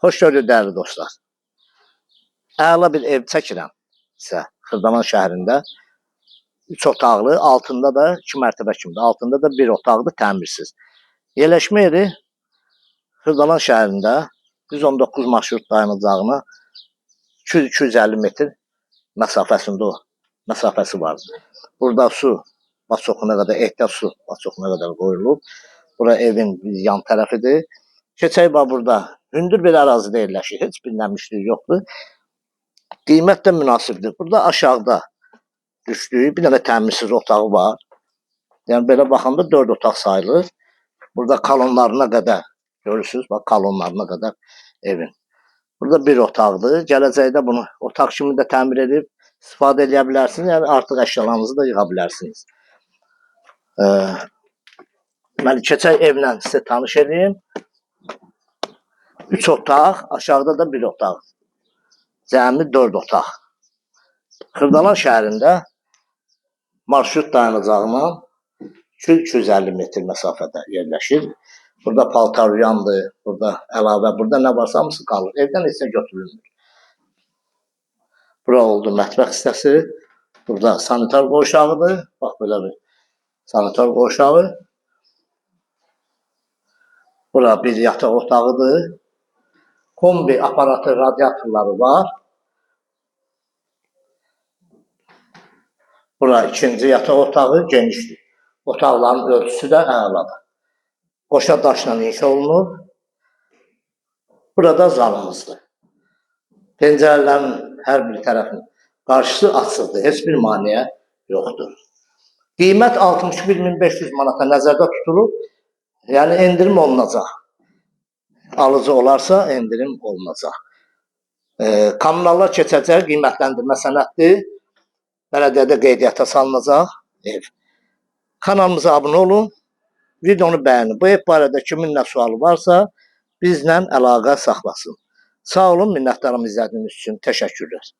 Xoş gördük dəyərli dostlar. Əla bir ev çəkirəm sizə Xırdalan şəhərində. 3 otaqlı, altında da 2 mərtəbə kimdir. Altında da 1 otaqlı təmirsiz. Yerləşmə yeri Xırdalan şəhərində 119 marşrut dayanacağına 200-250 metr məsafəsi var. Burada su baçoxuna qədər, ehtiyat su baçoxuna qədər qoyulub. Bura evin yan tərəfidir. Keçək var burada. Hündür bir ərazidə yerləşir. Heç bir nəmişlik yoxdur. Qiymət də münasibdir. Burada aşağıda düşdüyü bir dənə təmirsiz otağı var. Yəni belə baxanda 4 otaq sayılır. Burada kolonlarına qədər görürsünüz. Bax kolonlarına qədər evin. Burada bir otaqdır. Gələcəkdə bunu otaq kimi də təmir edib istifadə edə bilərsiniz. Yəni artıq əşyalarınızı da yığa bilərsiniz. Mən keçək evlə sizə tanış edeyim. 3 otaq, aşağıda da 1 otaq. Cəmi 4 otaq. Xırdalan şəhərində marşrut dayanacağından 200-250 metr məsafədə yerləşir. Burada paltaryandır, burada əlavə, burada nə varsa hamısı qalır. Evdən heç nə götürülmür. Bura oldu mətbəx hissəsi. Burada sanitar qoşağıdır. Bax belə bir sanitar qoşağı. Bura bir yataq otağıdır. Kombi aparatı, radiatorları var. Bura ikinci yataq otağı genişdir. Otaqların ölçüsü də əladır. Qoşa daşla inşa olunub. Burada zalımızdır. Pəncərələrin hər bir tərəfinin qarşısı açıqdır. Heç bir maneə yoxdur. Qiymət 61.500 manata nəzərdə tutulub. Yəni endirim olunacaq. Alıcı olarsa endirim olunacaq. Kommunallar keçəcək, qiymətləndirmə sənəddir. Bələdiyyədə qeydiyyata salınacaq ev. Kanalımıza abunə olun, videonu bəyənin. Bu ev barədə kimin nə sualı varsa bizlə əlaqə saxlasın. Sağ olun, minnətdarım izlədiyiniz üçün. Təşəkkürlər.